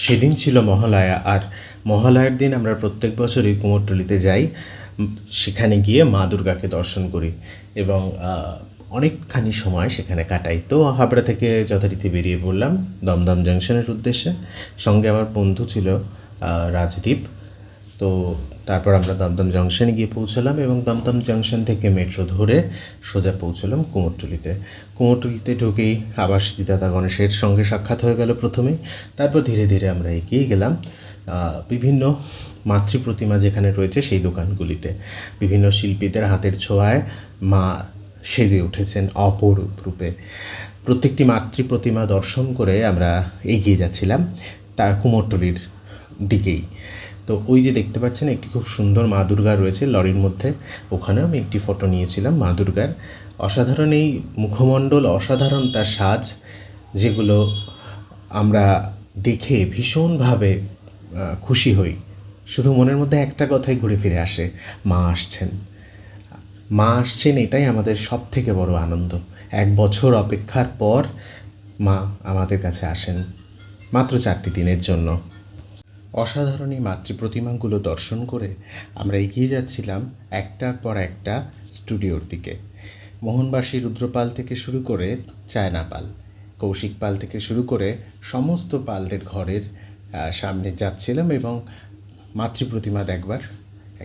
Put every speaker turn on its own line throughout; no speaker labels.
সেদিন ছিল মহালয়া, আর মহালয়ার দিন আমরা প্রত্যেক বছরই কুমোরটুলিতে যাই। সেখানে গিয়ে মা দুর্গাকে দর্শন করি এবং অনেকখানি সময় সেখানে কাটাই। তো হাবড়া থেকে যথারীতি বেরিয়ে পড়লাম দমদম জাংশনের উদ্দেশ্যে। সঙ্গে আমার বন্ধু ছিল রাজদীপ। তো তারপর আমরা দমদম জংশনে গিয়ে পৌঁছলাম এবং দমদম জংশন থেকে মেট্রো ধরে সোজা পৌঁছলাম কুমোরটুলিতে। কুমোরটুলিতে ঢুকেই আবার সিদ্ধিদাতা গণেশের সঙ্গে সাক্ষাৎ হয়ে গেল প্রথমেই। তারপর ধীরে ধীরে আমরা এগিয়ে গেলাম বিভিন্ন মাতৃ প্রতিমা যেখানে রয়েছে সেই দোকানগুলিতে। বিভিন্ন শিল্পীদের হাতের ছোঁয়ায় মা সেজে উঠেছেন অপরূপ রূপে। প্রত্যেকটি মাতৃ প্রতিমা দর্শন করে আমরা এগিয়ে যাচ্ছিলাম তা কুমোরটুলির দিকেই। তো ওই যে দেখতে পাচ্ছেন একটি খুব সুন্দর মা দুর্গা রয়েছে লরির মধ্যে, ওখানেও আমি একটি ফটো নিয়েছিলাম মা দুর্গার। অসাধারণ এই মুখমণ্ডল, অসাধারণ তার সাজ, যেগুলো আমরা দেখে ভীষণভাবে খুশি হই। শুধু মনের মধ্যে একটা কথাই ঘুরে ফিরে আসে, মা আসছেন, মা আসছেন, এটাই আমাদের সব থেকে বড় আনন্দ। 1 বছর অপেক্ষার পর মা আমাদের কাছে আসেন মাত্র 4টি দিনের জন্য। অসাধারণ এই মাতৃপ্রতিমাগুলো দর্শন করে আমরা এগিয়ে যাচ্ছিলাম একটার পর একটা স্টুডিওর দিকে। মোহনবাসী রুদ্রপাল থেকে শুরু করে চায়না পাল, কৌশিক পাল থেকে শুরু করে সমস্ত পালদের ঘরের সামনে যাচ্ছিলাম এবং মাতৃপ্রতিমা দেখবার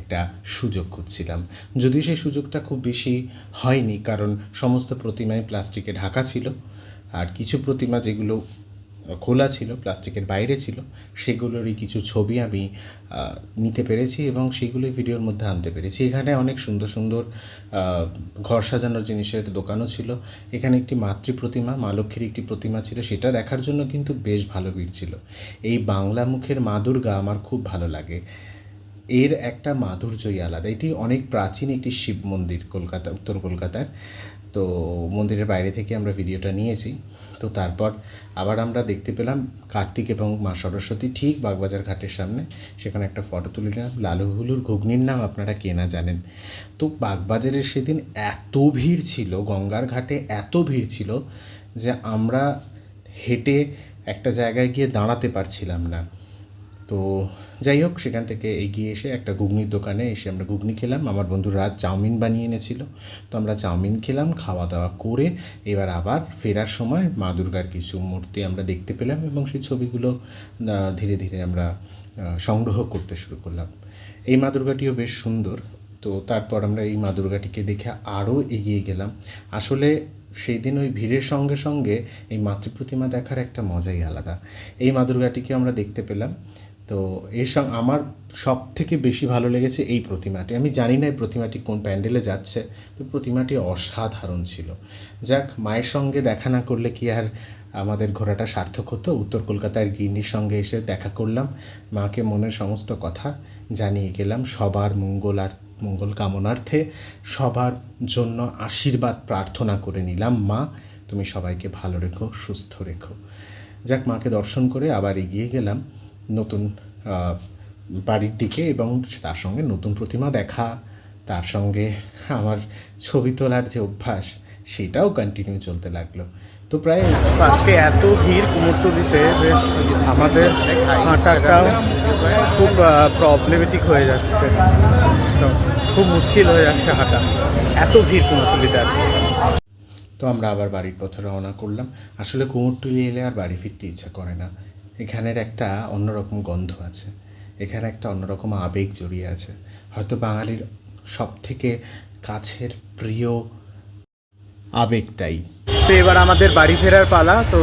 একটা সুযোগ খুঁজছিলাম। যদিও সেই সুযোগটা খুব বেশি হয়নি, কারণ সমস্ত প্রতিমাই প্লাস্টিকে ঢাকা ছিল, আর কিছু প্রতিমা যেগুলো খোলা ছিল, প্লাস্টিকের বাইরে ছিল, সেগুলোরই কিছু ছবি আমি নিতে পেরেছি এবং সেগুলোই ভিডিওর মধ্যে আনতে পেরেছি। এখানে অনেক সুন্দর সুন্দর ঘর সাজানোর জিনিসের দোকানও ছিল। এখানে একটি মাতৃ প্রতিমা, মা লক্ষ্মীর একটি প্রতিমা ছিল, সেটা দেখার জন্য কিন্তু বেশ ভালো ভিড় ছিল। এই বাংলা মুখের মা দুর্গা আমার খুব ভালো লাগে, এর একটা মাধুর্যই আলাদা। এটি অনেক প্রাচীন একটি শিব মন্দির, কলকাতা, উত্তর কলকাতার। তো মন্দিরের বাইরে থেকে আমরা ভিডিওটা নিয়েছি। তো তারপর আবার আমরা দেখতে পেলাম কার্তিক এবং মা সরস্বতী ঠিক বাগবাজার ঘাটের সামনে, সেখানে একটা ফটো তুলে নিলাম। লালু হুলুর ঘুগনির নাম আপনারা কে না জানেন। তো বাগবাজারের সেদিন এত ভিড় ছিল, গঙ্গার ঘাটে এত ভিড় ছিল যে আমরা হেঁটে একটা জায়গায় গিয়ে দাঁড়াতে পারছিলাম না। তো যাই হোক, সেখান থেকে এগিয়ে এসে একটা ঘুগনির দোকানে এসে আমরা ঘুগনি খেলাম। আমার বন্ধু রাত চাউমিন বানিয়ে এনেছিল, তো আমরা চাউমিন খেলাম। খাওয়া দাওয়া করে এবার আবার ফেরার সময় মা দুর্গার কিছু মূর্তি আমরা দেখতে পেলাম এবং সেই ছবিগুলো ধীরে ধীরে আমরা সংগ্রহ করতে শুরু করলাম। এই মা দুর্গাটিও বেশ সুন্দর। তো তারপর আমরা এই মা দুর্গাটিকে দেখে আরও এগিয়ে গেলাম। আসলে সেই দিন ওই ভিড়ের সঙ্গে সঙ্গে এই মাতৃপ্রতিমা দেখার একটা মজাই আলাদা। এই মা দুর্গাটিকে আমরা দেখতে পেলাম। তো এর সঙ্গে আমার সব থেকে বেশি ভালো লেগেছে এই প্রতিমাটি। আমি জানি না এই প্রতিমাটি কোন প্যান্ডেলে যাচ্ছে, তো প্রতিমাটি অসাধারণ ছিল। যাক, মায়ের সঙ্গে দেখা না করলে কি আর আমাদের ঘোরাটা সার্থক হতো। উত্তর কলকাতার গিন্নির সঙ্গে এসে দেখা করলাম, মাকে মনের সমস্ত কথা জানিয়ে গেলাম। সবার মঙ্গল কামনার্থে সবার জন্য আশীর্বাদ প্রার্থনা করে নিলাম, মা তুমি সবাইকে ভালো রেখো, সুস্থ রেখো। যাক, মাকে দর্শন করে আবার এগিয়ে গেলাম নতুন বাড়ির দিকে এবং তার সঙ্গে নতুন প্রতিমা দেখা, তার সঙ্গে আমার ছবি তোলার যে অভ্যাস সেটাও কন্টিনিউ চলতে লাগলো। তো প্রায় আজকে এত ভিড় কুমোরটুলিতে যে আমাদের হাঁটাটাও খুব প্রবলেমেটিক হয়ে যাচ্ছে, খুব মুশকিল হয়ে যাচ্ছে হাঁটা, এত ভিড় কুমোরটুলিতে আছে। তো আমরা আবার বাড়ির পথে রওনা করলাম। আসলে কুমোরটুলি এলে আর বাড়ি ফিরতে ইচ্ছা করে না। এখানের একটা অন্যরকম গন্ধ আছে, এখানে একটা অন্যরকম আবেগ জড়িয়ে আছে। হয়তো বাঙালির সব থেকে কাছের প্রিয় আবেগটাই। তো এবার আমাদের বাড়ি ফেরার পালা। তো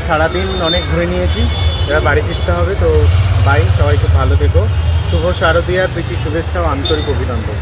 সারাদিন অনেক ঘুরে নিয়েছি, এবার বাড়ি ফিরতে হবে। তো বাই, সবাই খুব ভালো থেকো। শুভ শারদীয়ার প্রীতি শুভেচ্ছা ও আন্তরিক অভিনন্দন।